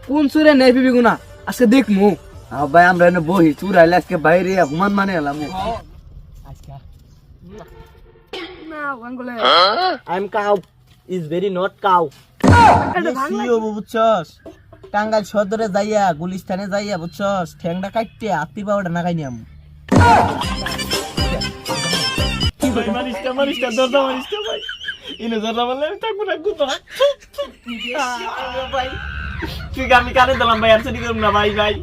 কোন চুরে নেই পিবি গুনা আজকে দেখমু। ভাই আমরা এনে বহি চুরাইলে আজকে বাইরে হুমান মানে এলাম। না আঙ্গুলে I am cow is very not cow. সিও বুঝছস, টাঙ্গাইল সদরে যাইয়া গুলিস্তানে যাইয়া বুঝছস ঠ্যাংটা কাটতে আত্মি পাউডার না খাইনিয়াম। মারিস্টা দরদা মারিস্টা ভাই ইনে দরদা বললে আমি থাকবো না গুতো ভাই। তুই আমি কানে দিলাম ভাই, আর চুরি করুম না ভাই ভাই।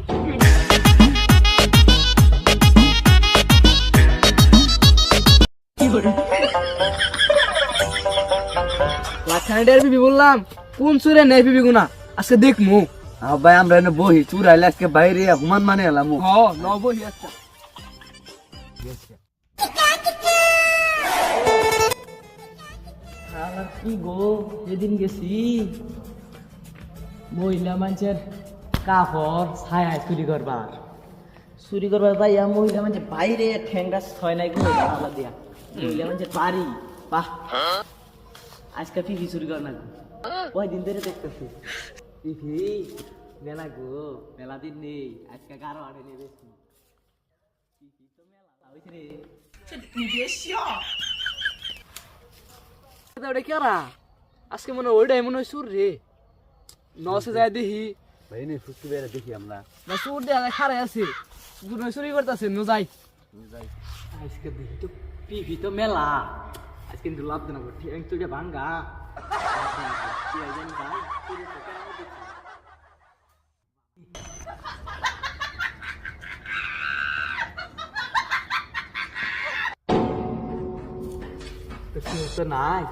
লাখানিটার পিবি বললাম কোন চুরে নেই পিবি গুনা আজকে দেখমু। ভাই আমরা এনে বহি চুরাইলে আজকে বাইরে হুমান মানে এলাম। নবহি আচ্ছা কি গো যেদিন গেছি মহিলা মানুষের কাপড় ছায়া চুরি করবার যাইয়া মহিলা মানুষ বাইরে ঠেঙ্গা ছয় নাই গো জানালা দিয়া মহিলা মানুষের বাড়ি বাহ আজকে ফিফি চুরি কর না গো কয়দিন ধরে দেখতেছি ফিফি মেলা গো মেলা দিন নেই আজকে কারো আড়ে নেই বেশি ফিফি তো মেলা হয়েছে রে ওটা কেরা আজকে মনে ওইটাই মনে হয় সুর রে নসে যায় দেখি ভাই নে ফুসকি বেরা দেখি আমরা না সুর দেয়া খারে আছে চুরি করতেছে নো যাই আজকে দেখি তো পিপি তো মেলা আজকে কিন্তু লাভ দেনা করছি এক তোকে ভাঙ্গা তো নাই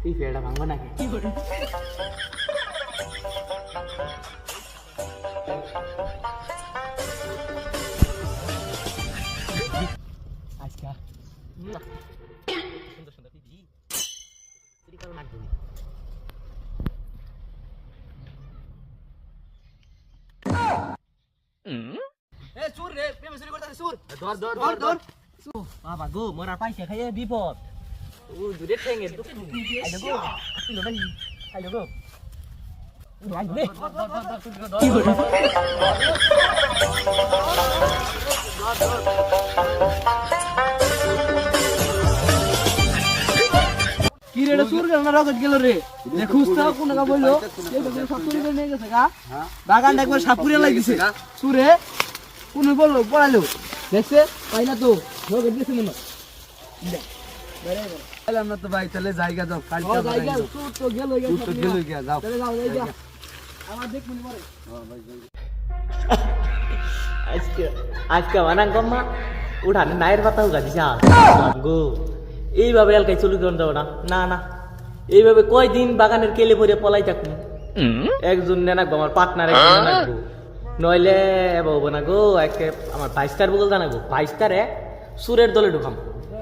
পিপি এটা ভাঙবো নাকি কি করে আজকে সুন্দর সুন্দর পিপি চুরি করো না এ চুর রে প্রেম চুরি করতেছে চুর ধর ধর ধর ধর বাবা গো মোরা পাইছে খাইয়ে বিপদ ও দূরে ঠেঙ্গে দুঃখ আইলো গো আসিল ভাই আইলো গো কি করে কি রে চুর গেল না রকেট গেল রে খুঁজতে কোন গা বললো সব চুরি করে নিয়ে গেছে গা বাগানটা একবার সাপুরে লাগিছে চুরে কোন বললো পড়ালো দেখছে পাই না তো রকেট গেছে মনে এলাম না তো ভাই, তাহলে জায়গা যাও কাল জায়গা চুর তো গেল গিয়া যাও যাও আমার দেখ মনে পড়ে আজকে আজকে মানাং কম্মা উঠানে নায়ের পাতা উগা দিছা গো এইভাবে এলাকায় চুরি করে দেবো না না না এইভাবে কয়দিন বাগানের কেলে ভরে পলাই থাকুন একজন নেনাকবো আমার পার্টনার একজন নেনাকবো নইলে বাবু না গো একে আমার বাইস্তার বগল জানাবো বাইস্তারে সুরের দলে ঢুকাম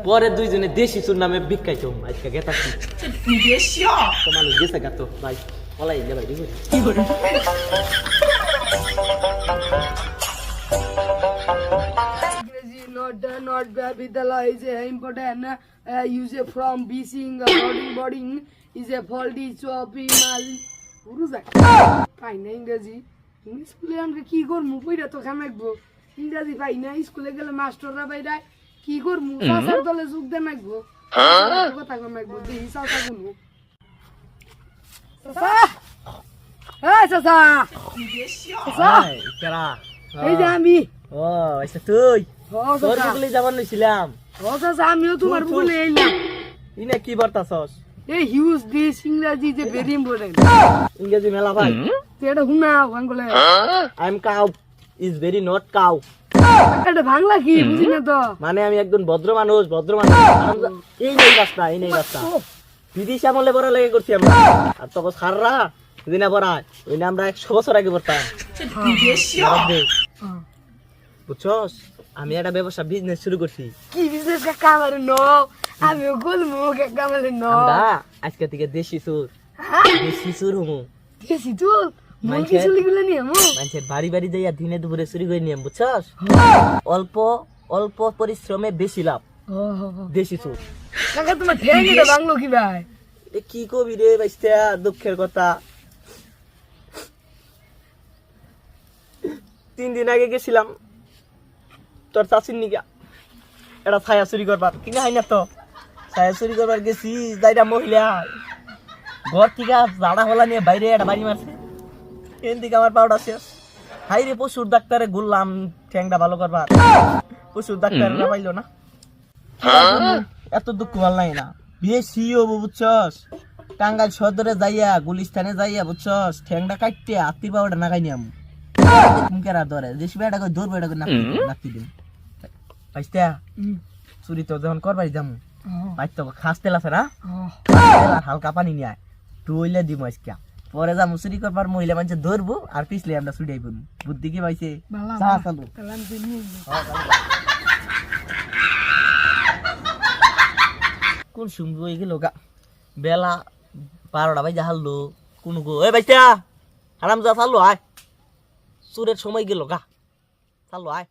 পরে দুইজনে দেশি সুর নামে ভিক্ষাইতো আজকে গেতাছি তো মানুষ গেছে গাতো ভাই পলাই দে ভাই কি করে not Vidala is important. Use from being boarding is a faulty choppy mal. Uruza. Fine English. স্কুলে আমরা কি করমু কইরা তো খামাইবো ইংরেজি পাই না স্কুলে গেলে মাস্টাররা বাইরা কি করমু চাচার দলে যোগ দেন নাকবো কথা কমাইবো দেখি চাচা গুনু চাচা এই চাচা চাচা কেরা এই যে আমি ও আচ্ছা তুই তোর বগলে যাবার নইছিলাম চাচা আমিও তোমার বলে এলাম ইনে কি বর্তাছস এই হিউজ দিস ইংরেজি যে ভেরি ইম্পর্টেন্ট ইংরেজি মেলা ভাই এটা হুনা বাংলা I am cow is very not cow এটা বাংলা কি বুঝি না তো মানে আমি একজন ভদ্র মানুষ এই নেই রাস্তা বিদেশ আমলে বড় লেগে করছি আমরা আর তখন সাররা দিনা পড়ায় ওই না আমরা 100 বছর আগে পড়তাম বুঝছস আমি একটা ব্যবসা বিজনেস শুরু করছি কি বিজনেস কাকা আমার নো আমি গোলমু কাকা আমার নো আমরা আজকে থেকে দেশি সুর হমু দেশি তুই মুরগি চুলি গুলো নিয়ে আমু মানুষের বাড়ি বাড়ি যাইয়া দিনে দুপুরে চুরি করে নিয়ে বুঝছস অল্প অল্প পরিশ্রমে বেশি লাভ দেশি সুর কাকা তোমার ঠেঙ্গিটা বাংলো কি ভাই এ কি কবি রে বাইস্তা দুঃখের কথা 3 দিন আগে গেছিলাম তোর চাচির নিগা এটা ছায়া চুরি করবার ঠিক না না তো ছায়া চুরি করবার গেছি যাইরা মহিলা ঘর থেকে জাড়া হলা নিয়ে বাইরে একটা বাড়ি মারছে এন দিকে আমার পাউডা শেষ হাই রে পশুর ডাক্তারে ঘুরলাম ঠ্যাংটা ভালো করবার পশুর ডাক্তাররা পাইলো না এত দুঃখ ভাল নাই না বিয়ে সিও বুঝছস টাঙ্গাইল সদরে যাইয়া গুলিস্তানে যাইয়া বুঝছস ঠ্যাংটা কাটতে আত্মীর পাউডা নাগাই নিয়াম মুখেরা ধরে যে বেটা কই ধরবে এটা নাকি দিন পাইস্তা চুরি তো যখন করবাই যামু পাইত খাস তেল আছে না তেল আর হালকা পানি নিয়ে টুইলে দিম আজকে পরে যামু চুরি করবার মহিলা মানুষ ধরবো আর পিছলে আমরা ছুটাই পড়বো বুদ্ধি কি পাইছে চা চালু কোন সুন্দর হয়ে গেল গা বেলা 12টা বাজে হারলো কোন গো এ বাইটা আরাম যা চালু আয় চুরের সময় গেল গা চালু আয়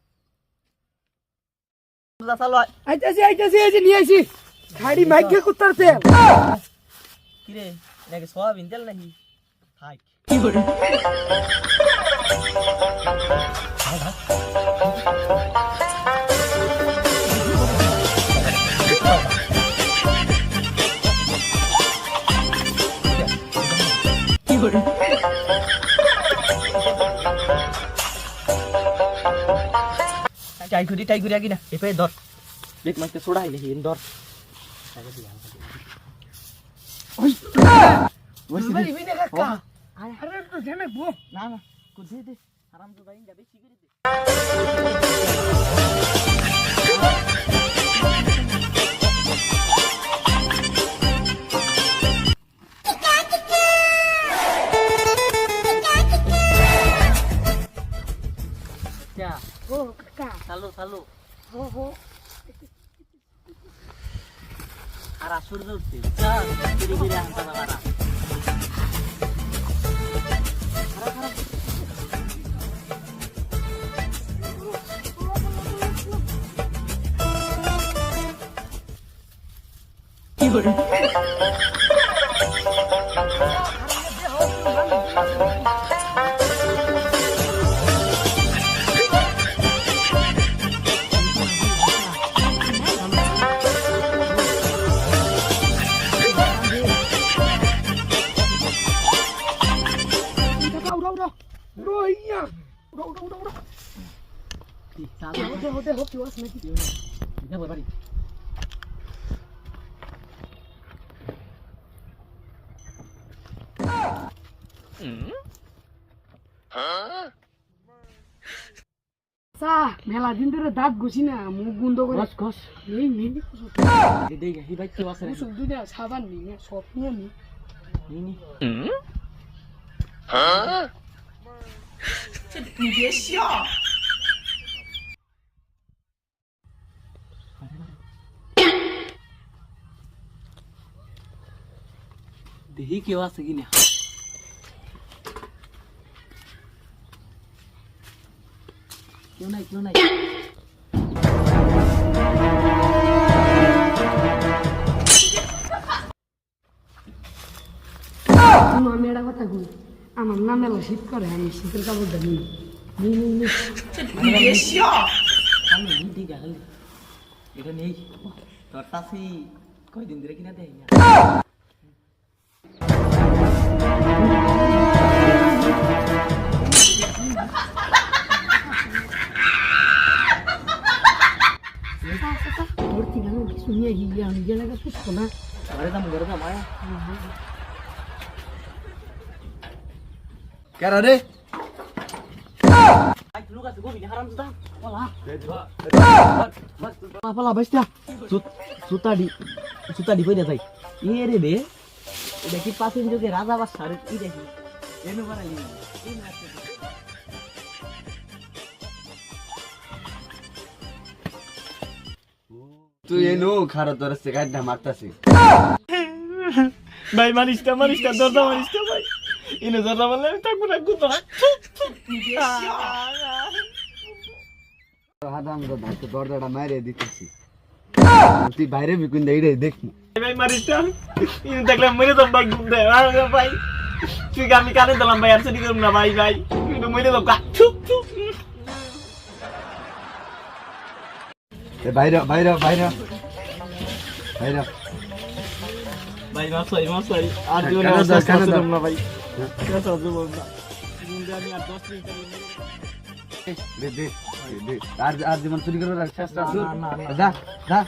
চালু আয় আইতাছি এই যে নিয়ে আসি গাড়ি মাইকে কুত্তারতে কি রে নাকি সোয়াবিন তেল নাকি থাক কি করে কি করে টাই করি আগে না এপাই ধর দেখ মাইকে ছোড়াই নাকি ধর ভাই বিনে কাকা আরে তো জানে বো না না কো দে দে আরাম তো দাইন যাবে শিগগিরই দে क्या ও কাকা चालू चालू ও হো আর আসুর উঠতে চল ধীরে ধীরে হাঁটা বাড়া কি করে Roia! Ro. Hotel, tu acha naqui? যা বল বাড়ি সা মেলা দিন ধরে দাঁত ঘষি না মুখ বন্ধ করে ঘষ নেই দেই হি ভাই কি আছে ওষুধ দুইটা সাবান নেই না সব নিয়ে নি নি নি দেহি কেউ আছে কিনা কেউ নাই আমি একটা কথা কই আমার না মেলা শীত করে আমি শীতের কাপড়টা নিই আমি হিন্দি গাল এটা নেই তোর কাছে কয়দিন ধরে কিনা দেয় না তোর থেকে আমি কিছু নিয়ে গিয়ে আমি গেলে সুস্থ না ঘরে দাম আয়া কেরা রে আই লোক আছে গোবি হারাম দাদা পালা বাইস্তা সুতাডি কইরা যাই এ রে রে এটা কি পাঁচিন যুগে রাজা বা সারে কি দেখি এনে বাড়াই তুই এনো খারো তোর সে গাড্ডা মারতাছি ভাই মারিস্তা দরজা মারিস্তা ভাই ইনে দরজা মারলে আমি থাকবো না গুতো হাদাম গো দাঁত দরজাটা মাইরে দিতেছি তুই বাইরে বিকুন দেইরে দেখমু ভাই মারিস্তা ইনে দেখলে মরে তো ভাই গুম দে ভাই তুই আমি কানে দিলাম ভাই আর চুরি করব না ভাই কিন্তু মরে তো এ বাইরে বাইরে বাইরে বাইরে ভাই মাসাই আর জীবনে কেন দাও, কেন দাও? না ভাই কেন জীবন না জীবনে আমি আর 10 মিনিট দে দে দে আর আর জীবন চুরি করে রাখ শেষ না, না, না। যা যা